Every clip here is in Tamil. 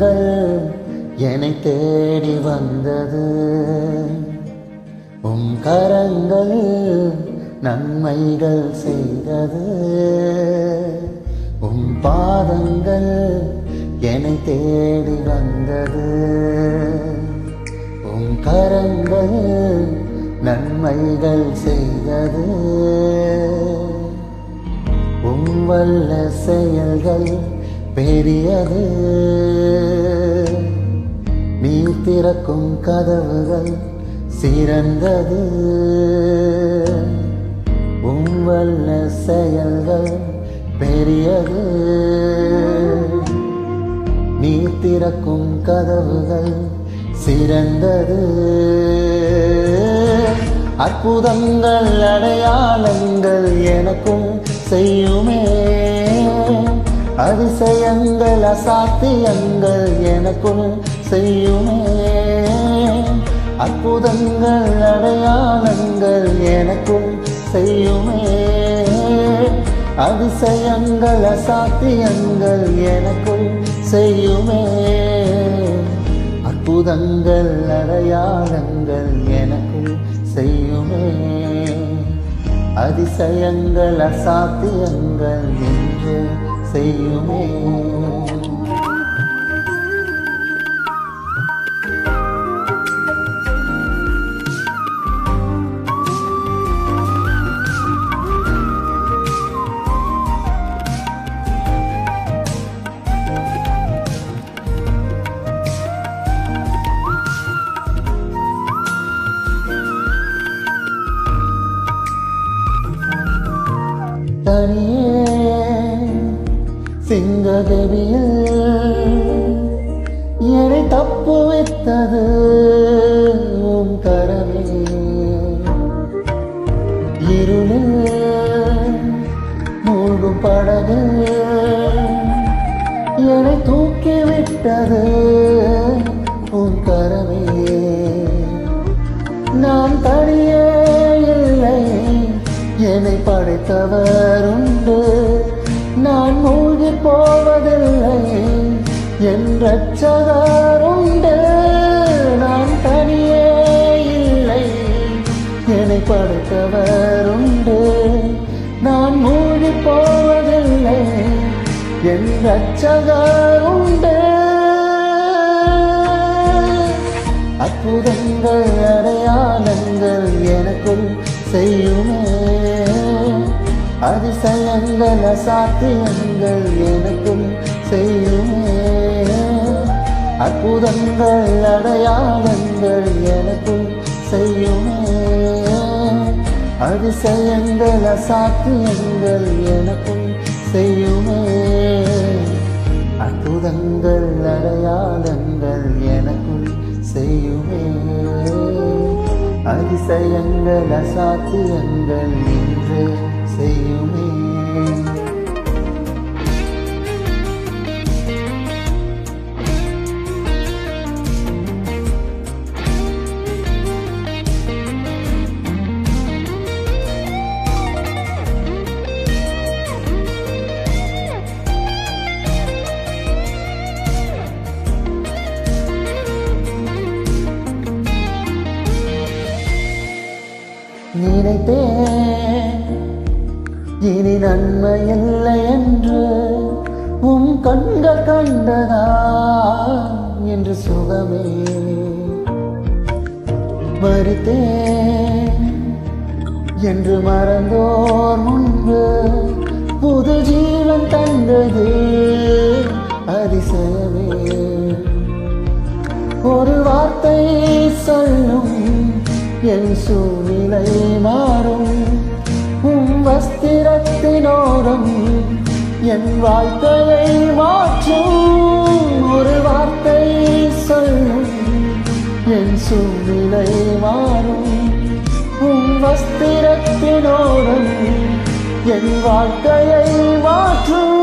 பாதங்கள் என்னை தேடி வந்தது. உம் கரங்கள் நன்மைகள் செய்தது. உம் பாதங்கள் என்னை தேடி வந்தது. உம் கரங்கள் நன்மைகள் செய்தது. உம் வல்ல செயல்கள் பெரியது. நீ திறக்கும் கதவுகள் சிறந்தது. உம் வல்ல செயல்கள் பெரியது. நீ திறக்கும் கதவுகள் சிறந்தது. அற்புதங்கள் அடையாளங்கள் எனக்கும் செய்யுமே. அதிசயங்கள் அசாத்தியங்கள் எனக்கும் செய்யுமே. அற்புதங்கள் அடையாளங்கள் எனக்கும் செய்யுமே. அதிசயங்கள் அசாத்தியங்கள் எனக்கும் செய்யுமே. அற்புதங்கள் அடையாளங்கள் எனக்கும் செய்யுமே. அதிசயங்கள் அசாத்தியங்கள் என்று செய்யுமே. தனியே சிங்கதேவியில் என்னை தப்புவித்தது உம் கரமே. இருளில் மூழ்கும் படகில் என்னை தூக்கிவிட்டது உம் கரமே. நான் தனியே இல்லை, என்னை படைத்தவர் உண்டு. நான் மூழ்கி போவதில்லை, என் ரட்சகர் உண்டு. நான் தனியே இல்லை, என்னை படைத்தவர் உண்டு. நான் மூழ்கி போவதில்லை, என் ரட்சகர் உண்டு. அற்புதங்கள் அடையாளங்கள் எனக்குள் செய்யுமே. அதிசயங்கள் அசாத்தியங்கள் எனக்கும் செய்யுமே. அற்புதங்கள் அடையாளங்கள் எனக்கும் செய்யுமே. அதிசயங்கள் அசாத்தியங்கள் எனக்கும் செய்யுமே. அற்புதங்கள் அடையாளங்கள் எனக்கும் செய்யுமே. அதிசயங்கள் அசாத்தியங்கள் என்று செய்யுமே. நினைத்தேன் இனி நன்மை இல்லை என்று, உம் கண்கள் கண்டதா என்று சுகமே. மறித்தேன் என்று மறந்தோர் முன்பு புது ஜீவன் தந்தது அதிசயமே. ஒரு வார்த்தை சொல்லும் என் சூழ்நிலை மாறும். உம் வஸ்திரத்தினோரம் என் வாழ்க்கையை மாற்றும். ஒரு வார்த்தை சொல்லும் என் சூழ்நிலை மாறும். உம் வஸ்திரத்தினோரம் என் வாழ்க்கையை மாற்றும்.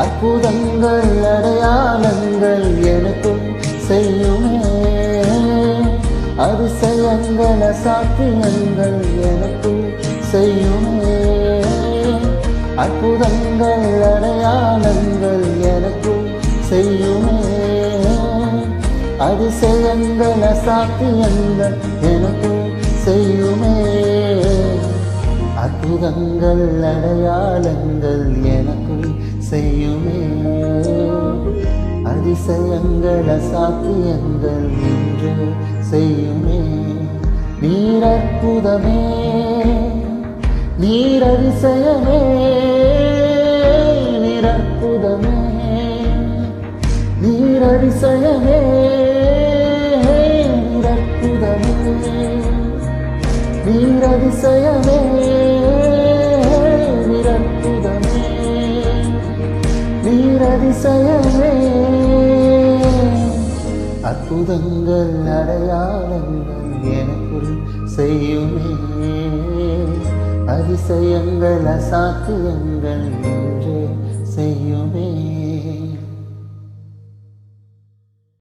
அற்புதங்கள் அடையாளங்கள் எனக்கும் செய்யுமே. அதிசயங்கள் அசாத்தியங்கள் எனக்கும் செய்யுமே. அற்புதங்கள் அடையாளங்கள் அதிசயங்கள் அசாத்தியங்கள் எனக்குள் செய்யுமே. அற்புதங்கள் அடையாளங்கள் எனக்குள் செய்யுமே. அதிசயங்கள் அசாத்தியங்கள் இன்று செய்யுமே. நீர் அற்புதமே, நீர் அதிசயமே, நீர் அற்புதமே, நீர் அதிசயமே, நீர் அற்புதமே, நீர் அதிசயமே, நீர் அற்புதமே, நீர் அதிசயமே. அற்புதங்கள் அடையாளங்கள் எனக்குள் செய்யுமே. அதிசயங்கள் அசாத்தியங்கள்